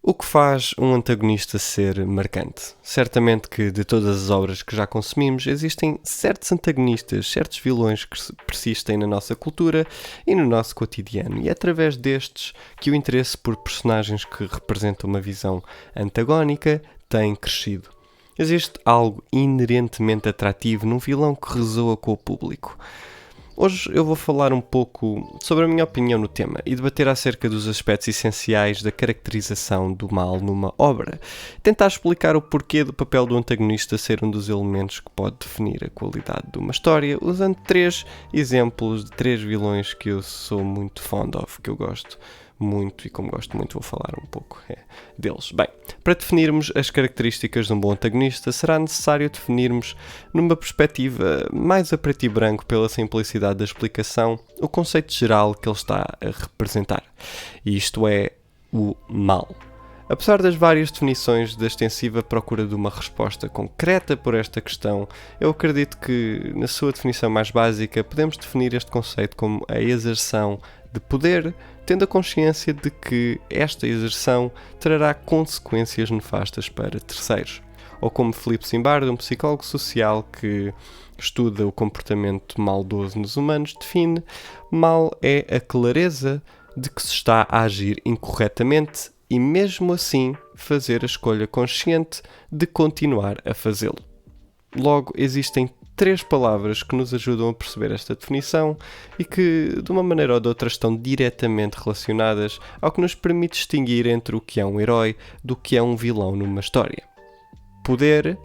O que faz um antagonista ser marcante? Certamente que de todas as obras que já consumimos, existem certos antagonistas, certos vilões que persistem na nossa cultura e no nosso cotidiano, e é através destes que o interesse por personagens que representam uma visão antagónica tem crescido. Existe algo inerentemente atrativo num vilão que ressoa com o público. Hoje eu vou falar um pouco sobre a minha opinião no tema e debater acerca dos aspectos essenciais da caracterização do mal numa obra. Tentar explicar o porquê do papel do antagonista ser um dos elementos que pode definir a qualidade de uma história, usando 3 exemplos de 3 vilões que eu sou muito fond of, que eu gosto muito e como gosto muito vou falar um pouco deles. Bem, para definirmos as características de um bom antagonista será necessário definirmos numa perspectiva mais a preto e branco pela simplicidade da explicação o conceito geral que ele está a representar. E isto é o mal. Apesar das várias definições da extensiva procura de uma resposta concreta por esta questão, eu acredito que, na sua definição mais básica, podemos definir este conceito como a exerção de poder, tendo a consciência de que esta exerção trará consequências nefastas para terceiros. Ou como Philippe Zimbardo, um psicólogo social que estuda o comportamento maldoso nos humanos, define: mal é a clareza de que se está a agir incorretamente e mesmo assim fazer a escolha consciente de continuar a fazê-lo. Logo, existem 3 palavras que nos ajudam a perceber esta definição e que, de uma maneira ou de outra, estão diretamente relacionadas ao que nos permite distinguir entre o que é um herói do que é um vilão numa história. Poder,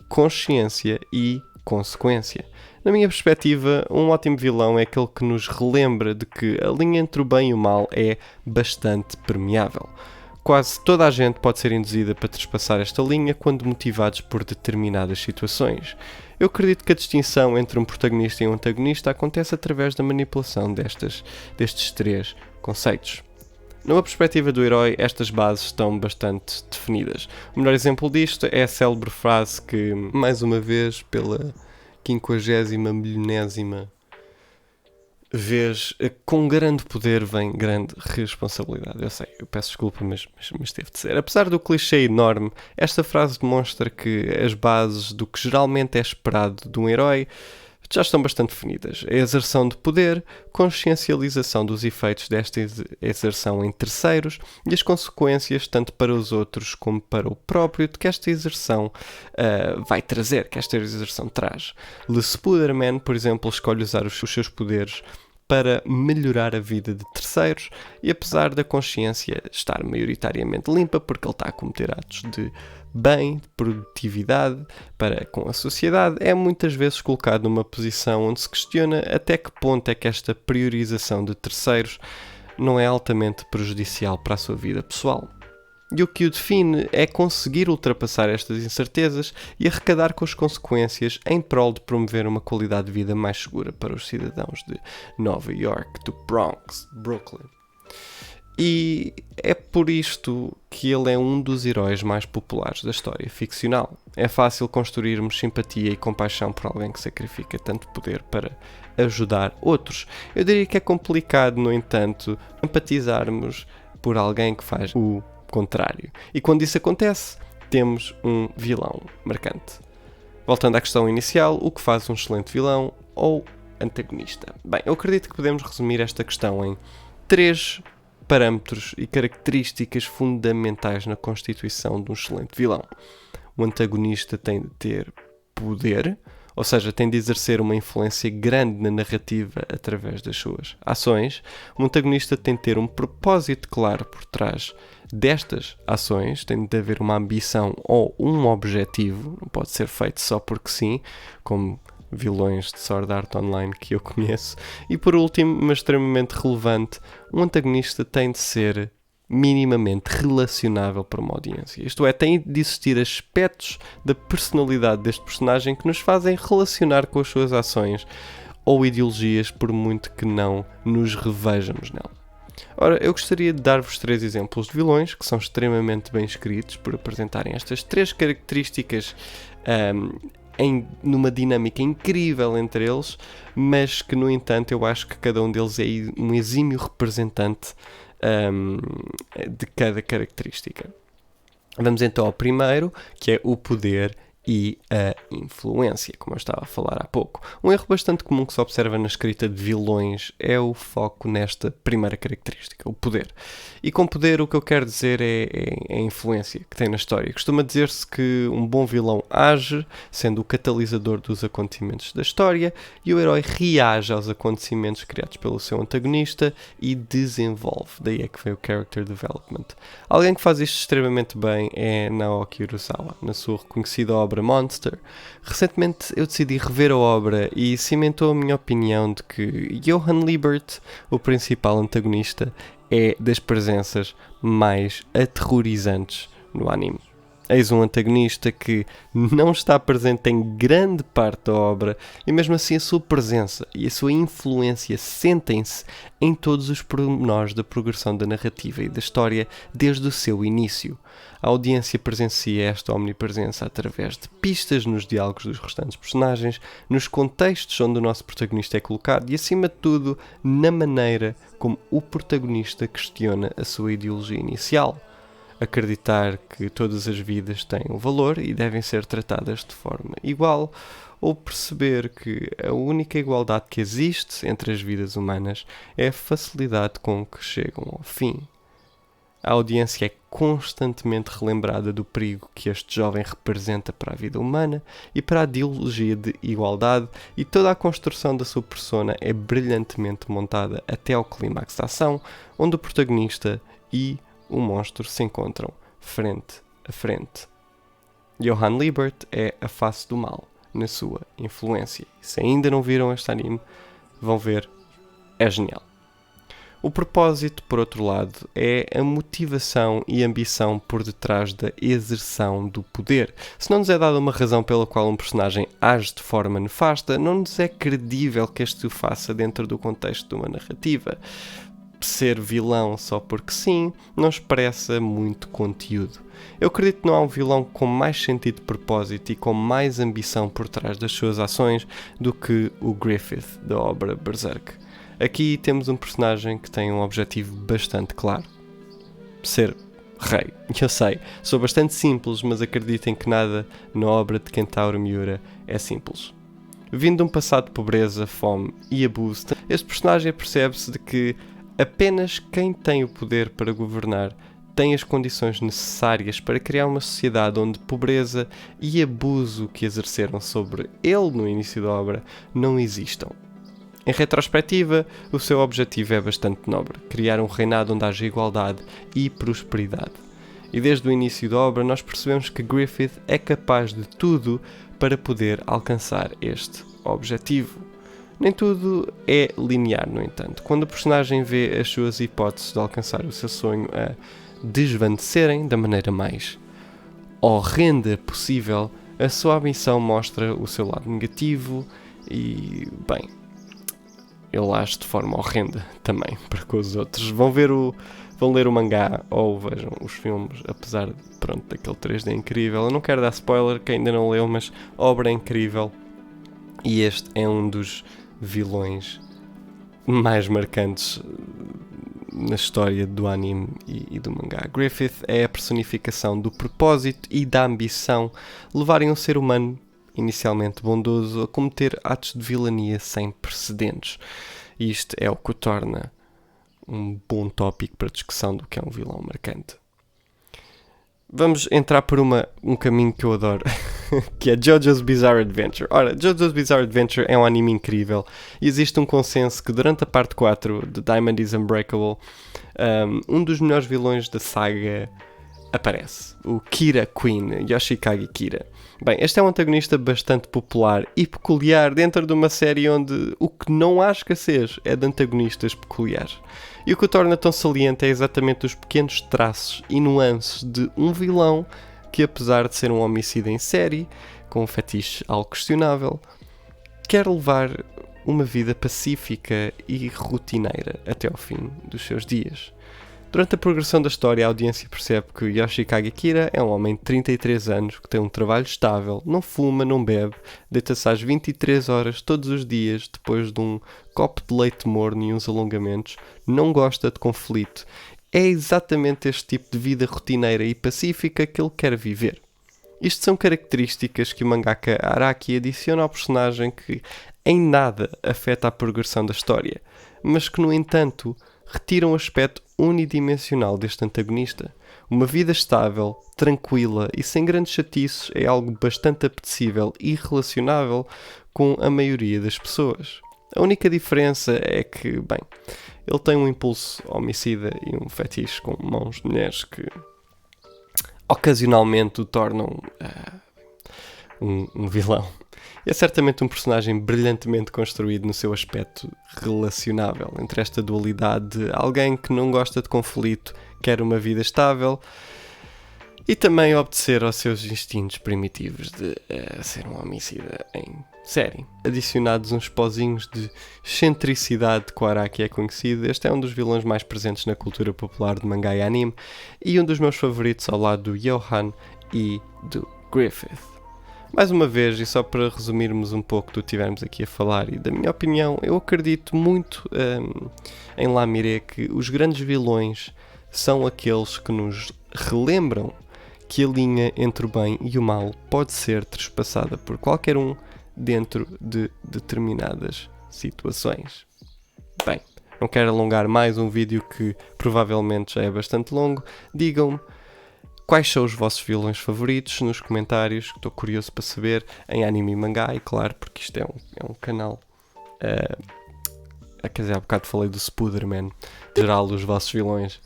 consciência e consequência. Na minha perspectiva, um ótimo vilão é aquele que nos relembra de que a linha entre o bem e o mal é bastante permeável. Quase toda a gente pode ser induzida para trespassar esta linha quando motivados por determinadas situações. Eu acredito que a distinção entre um protagonista e um antagonista acontece através da manipulação destes 3 conceitos. Numa perspectiva do herói, estas bases estão bastante definidas. O melhor exemplo disto é a célebre frase que, mais uma vez, pela 50ª milionésima vez, com grande poder vem grande responsabilidade. Eu sei, eu peço desculpa, mas teve de ser. Apesar do clichê enorme, esta frase demonstra que as bases do que geralmente é esperado de um herói já estão bastante definidas. A exerção de poder, consciencialização dos efeitos desta exerção em terceiros e as consequências, tanto para os outros como para o próprio, de que esta exerção vai trazer, que esta exerção traz. Le Spider-Man, por exemplo, escolhe usar os seus poderes para melhorar a vida de terceiros e, apesar da consciência estar maioritariamente limpa, porque ele está a cometer atos de bem, de produtividade para com a sociedade, é muitas vezes colocado numa posição onde se questiona até que ponto é que esta priorização de terceiros não é altamente prejudicial para a sua vida pessoal. E o que o define é conseguir ultrapassar estas incertezas e arrecadar com as consequências em prol de promover uma qualidade de vida mais segura para os cidadãos de Nova York, do Bronx, Brooklyn. E é por isto que ele é um dos heróis mais populares da história ficcional. É fácil construirmos simpatia e compaixão por alguém que sacrifica tanto poder para ajudar outros. Eu diria que é complicado, no entanto, empatizarmos por alguém que faz o contrário. E quando isso acontece, temos um vilão marcante. Voltando à questão inicial, o que faz um excelente vilão ou antagonista? Bem, eu acredito que podemos resumir esta questão em 3 parâmetros e características fundamentais na constituição de um excelente vilão. O antagonista tem de ter poder, ou seja, tem de exercer uma influência grande na narrativa através das suas ações. O antagonista tem de ter um propósito claro por trás destas ações, tem de haver uma ambição ou um objetivo, não pode ser feito só porque sim, como vilões de Sword Art Online que eu conheço. E por último, mas extremamente relevante, um antagonista tem de ser minimamente relacionável para uma audiência. Isto é, tem de existir aspectos da personalidade deste personagem que nos fazem relacionar com as suas ações ou ideologias, por muito que não nos revejamos nela. Ora, eu gostaria de dar-vos 3 exemplos de vilões que são extremamente bem escritos por apresentarem estas 3 características numa dinâmica incrível entre eles, mas que, no entanto, eu acho que cada um deles é um exímio representante de cada característica. Vamos então ao primeiro, que é o poder e a influência, como eu estava a falar há pouco. Um erro bastante comum que se observa na escrita de vilões é o foco nesta primeira característica, o poder. E com poder o que eu quero dizer é a influência que tem na história. Costuma dizer-se que um bom vilão age, sendo o catalisador dos acontecimentos da história, e o herói reage aos acontecimentos criados pelo seu antagonista e desenvolve. Daí é que vem o character development. Alguém que faz isto extremamente bem é Naoki Urasawa, na sua reconhecida obra Monster. Recentemente eu decidi rever a obra e cimentou a minha opinião de que Johann Liebert, o principal antagonista, é das presenças mais aterrorizantes no anime. Eis um antagonista que não está presente em grande parte da obra e mesmo assim a sua presença e a sua influência sentem-se em todos os pormenores da progressão da narrativa e da história desde o seu início. A audiência presencia esta omnipresença através de pistas nos diálogos dos restantes personagens, nos contextos onde o nosso protagonista é colocado e, acima de tudo, na maneira como o protagonista questiona a sua ideologia inicial. Acreditar que todas as vidas têm um valor e devem ser tratadas de forma igual, ou perceber que a única igualdade que existe entre as vidas humanas é a facilidade com que chegam ao fim. A audiência é constantemente relembrada do perigo que este jovem representa para a vida humana e para a ideologia de igualdade, e toda a construção da sua persona é brilhantemente montada até ao clímax da ação, onde o protagonista e o monstro se encontram frente a frente. Johann Liebert é a face do mal na sua influência. Se ainda não viram este anime, vão ver, é genial. O propósito, por outro lado, é a motivação e ambição por detrás da exerção do poder. Se não nos é dada uma razão pela qual um personagem age de forma nefasta, não nos é credível que este o faça dentro do contexto de uma narrativa. Ser vilão só porque sim não expressa muito conteúdo. Eu acredito que não há um vilão com mais sentido de propósito e com mais ambição por trás das suas ações do que o Griffith da obra Berserk. Aqui temos um personagem que tem um objetivo bastante claro: ser rei. Eu sei, sou bastante simples, mas acreditem que nada na obra de Kentaro Miura é simples. Vindo de um passado de pobreza, fome e abuso, este personagem percebe-se de que apenas quem tem o poder para governar tem as condições necessárias para criar uma sociedade onde pobreza e abuso que exerceram sobre ele no início da obra não existam. Em retrospectiva, o seu objetivo é bastante nobre: criar um reinado onde haja igualdade e prosperidade. E desde o início da obra nós percebemos que Griffith é capaz de tudo para poder alcançar este objetivo. Nem tudo é linear, no entanto. Quando o personagem vê as suas hipóteses de alcançar o seu sonho a desvanecerem da maneira mais horrenda possível, a sua ambição mostra o seu lado negativo e, bem, ele age de forma horrenda também para com os outros. Vão ler o mangá ou vejam os filmes, apesar de, daquele 3D incrível. Eu não quero dar spoiler, quem ainda não leu, mas a obra é incrível e este é um dos vilões mais marcantes na história do anime e do mangá. Griffith é a personificação do propósito e da ambição levarem um ser humano inicialmente bondoso a cometer atos de vilania sem precedentes. E isto é o que o torna um bom tópico para discussão do que é um vilão marcante. Vamos entrar por um caminho que eu adoro, que é JoJo's Bizarre Adventure. Ora, JoJo's Bizarre Adventure é um anime incrível e existe um consenso que durante a parte 4 de Diamond is Unbreakable, um dos melhores vilões da saga aparece, o Kira Queen, Yoshikage Kira. Bem, este é um antagonista bastante popular e peculiar dentro de uma série onde o que não há escassez é de antagonistas peculiares. E o que o torna tão saliente é exatamente os pequenos traços e nuances de um vilão que, apesar de ser um homicida em série, com um fetiche algo questionável, quer levar uma vida pacífica e rotineira até ao fim dos seus dias. Durante a progressão da história, a audiência percebe que Yoshikage Kira é um homem de 33 anos que tem um trabalho estável, não fuma, não bebe, deita-se às 23 horas todos os dias depois de um copo de leite morno e uns alongamentos, não gosta de conflito é exatamente este tipo de vida rotineira e pacífica que ele quer viver. Isto são características que o mangaka Araki adiciona ao personagem que em nada afeta a progressão da história, mas que, no entanto, retiram o aspecto unidimensional deste antagonista. Uma vida estável, tranquila e sem grandes chatices é algo bastante apetecível e relacionável com a maioria das pessoas. A única diferença é que, bem, ele tem um impulso homicida e um fetiche com mãos de mulheres que ocasionalmente o tornam um vilão. É certamente um personagem brilhantemente construído no seu aspecto relacionável, entre esta dualidade de alguém que não gosta de conflito, quer uma vida estável, e também obedecer aos seus instintos primitivos de ser um homicida em série. Adicionados uns pozinhos de excentricidade que o Araki é conhecido, este é um dos vilões mais presentes na cultura popular de mangá e anime, e um dos meus favoritos ao lado do Johan e do Griffith. Mais uma vez, e só para resumirmos um pouco do que tivemos aqui a falar e da minha opinião, eu acredito muito em Lamire que os grandes vilões são aqueles que nos relembram que a linha entre o bem e o mal pode ser trespassada por qualquer um dentro de determinadas situações. Bem, não quero alongar mais um vídeo que provavelmente já é bastante longo. Digam-me quais são os vossos vilões favoritos nos comentários, que estou curioso para saber, em anime e mangá, e claro, porque isto é um canal. Quer dizer, há bocado falei do Spider-Man, geral, os vossos vilões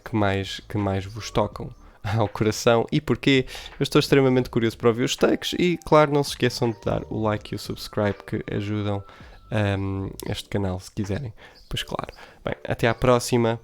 que mais vos tocam ao coração e porquê. Eu estou extremamente curioso para ouvir os takes e, claro, não se esqueçam de dar o like e o subscribe que ajudam este canal, se quiserem. Pois claro. Bem, até à próxima.